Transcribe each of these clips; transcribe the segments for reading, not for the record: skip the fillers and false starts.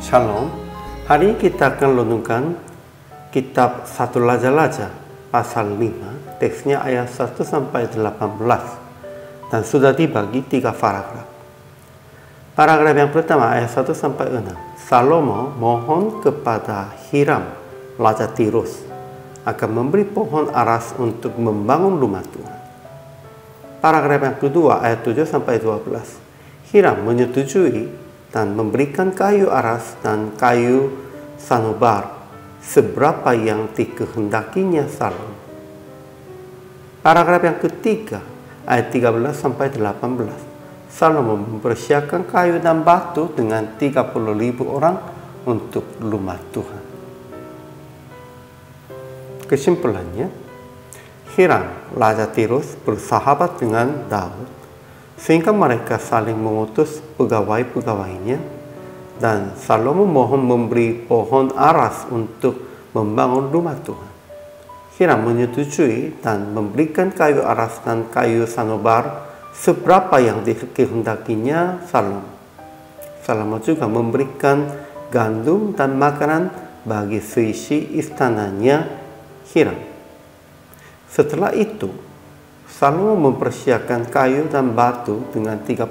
Shalom. Hari ini kita akan renungkan kitab 1 Raja-Raja pasal 5, teksnya ayat 1 sampai 18 dan sudah dibagi 3 paragraf. Paragraf yang pertama ayat 1 sampai 6. Salomo mohon kepada Hiram, Raja Tirus, akan memberi pohon aras untuk membangun rumah Tuhan. Paragraf yang kedua ayat 7 sampai 12. Hiram menyetujui dan memberikan kayu aras dan kayu sanobar seberapa yang dikehendakinya Salomo. Paragraf yang ketiga ayat 13 sampai 18. Salomo mempersiapkan kayu dan batu dengan 30.000 orang untuk rumah Tuhan. Kesimpulannya, Hiram, Raja Tirus bersahabat dengan Daud sehingga mereka saling mengutus pegawai-pegawainya, dan Salomo mohon memberi pohon aras untuk membangun rumah Tuhan. Hiram menyetujui dan memberikan kayu aras dan kayu sanobar seberapa yang dikehendakinya Salomo. Salomo juga memberikan gandum dan makanan bagi seisi istananya Hiram. Setelah itu, Salomo mempersiapkan kayu dan batu dengan 30.000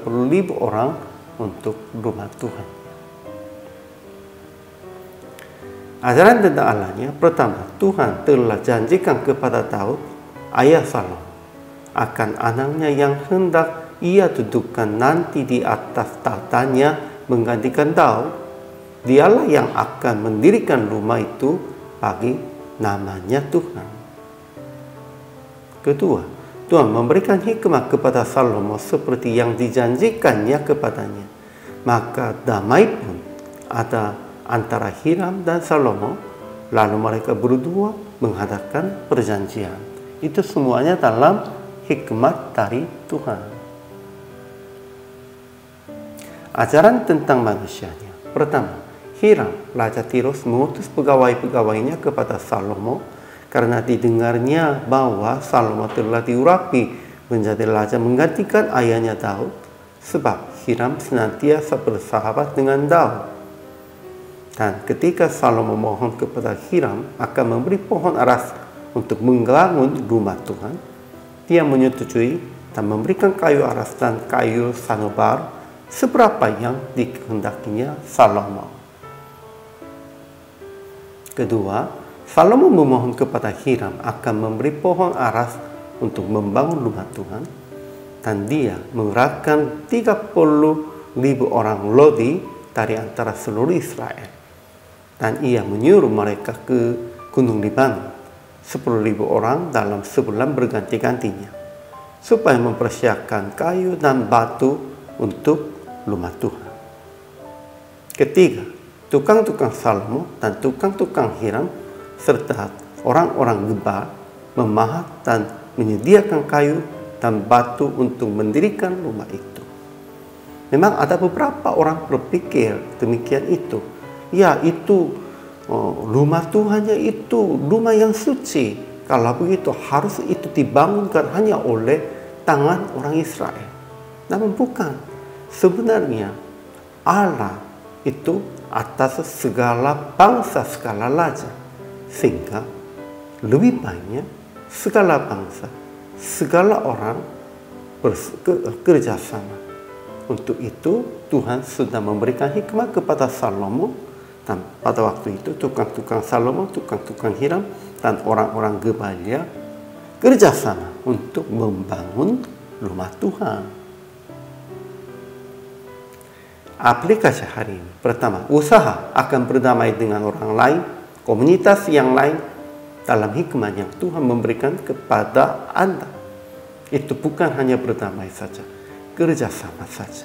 orang untuk rumah Tuhan. Ajaran tentang Allahnya, pertama, Tuhan telah janjikan kepada Daud, ayah Salomo, akan anaknya yang hendak ia dudukkan nanti di atas tahtanya menggantikan Daud. Dialah yang akan mendirikan rumah itu bagi namanya Tuhan. Kedua, Tuhan memberikan hikmah kepada Salomo seperti yang dijanjikannya kepadanya. Maka damai pun ada antara Hiram dan Salomo, lalu mereka berdua mengadakan perjanjian. Itu semuanya dalam hikmat dari Tuhan. Ajaran tentang manusianya. Pertama, Hiram, Raja Tirus mengutus pegawai-pegawainya kepada Salomo karena didengarnya bahwa Salomo telah diurapi menjadi raja menggantikan ayahnya Daud, sebab Hiram senantiasa bersahabat dengan Daud. Dan ketika Salomo mohon kepada Hiram akan memberi pohon aras untuk membangun rumah Tuhan, dia menyetujui dan memberikan kayu aras dan kayu sanobar seberapa yang dikehendakinya Salomo. Kedua, Salomo memohon kepada Hiram akan memberi pohon aras untuk membangun rumah Tuhan, dan dia mengerahkan 30.000 orang Lodi dari antara seluruh Israel, dan ia menyuruh mereka ke Gunung Libanon, 10.000 orang dalam sebulan berganti-gantinya, supaya mempersiapkan kayu dan batu untuk rumah Tuhan. Ketiga, tukang-tukang Salomo dan tukang-tukang Hiram serta orang-orang Geba memahat dan menyediakan kayu dan batu untuk mendirikan rumah itu. Memang ada beberapa orang berpikir demikian itu. Ya, itu rumah Tuhannya itu rumah yang suci. Kalau begitu harus itu dibangunkan hanya oleh tangan orang Israel. Namun bukan. Sebenarnya Allah itu atas segala bangsa, segala raja. Sehingga lebih banyak segala bangsa, segala orang bekerja sama. Untuk itu Tuhan sudah memberikan hikmah kepada Salomo, dan pada waktu itu tukang-tukang Salomo, tukang-tukang Hiram, dan orang-orang Gebalia kerjasama untuk membangun rumah Tuhan. Aplikasi hari ini. Pertama, usaha akan berdamai dengan orang lain, komunitas yang lain dalam hikmah yang Tuhan memberikan kepada Anda. Itu bukan hanya berdamai saja, kerjasama saja.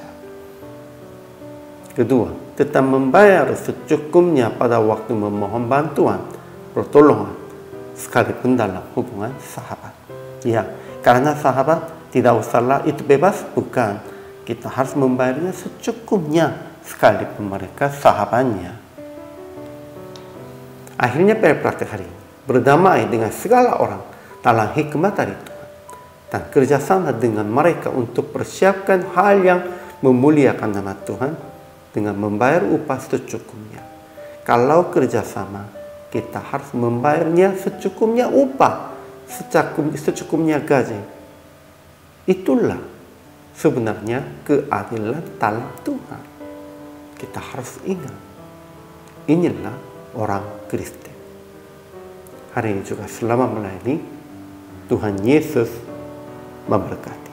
Kedua, tetap membayar secukupnya pada waktu memohon bantuan, pertolongan, sekalipun dalam hubungan sahabat. Ya, karena sahabat tidak usahlah itu bebas, bukan. Kita harus membayarnya secukupnya sekalipun mereka sahabatnya. Akhirnya praktek hari ini, berdamai dengan segala orang dalam hikmah dari Tuhan, dan kerjasama dengan mereka untuk persiapkan hal yang memuliakan nama Tuhan, dengan membayar upah secukupnya. Kalau kerjasama, kita harus membayarnya secukupnya upah, secukupnya gaji. Itulah sebenarnya keadilan dalam Tuhan. Kita harus ingat, inilah orang Kristen. Hari ini juga selamat melayani. Tuhan Yesus memberkati.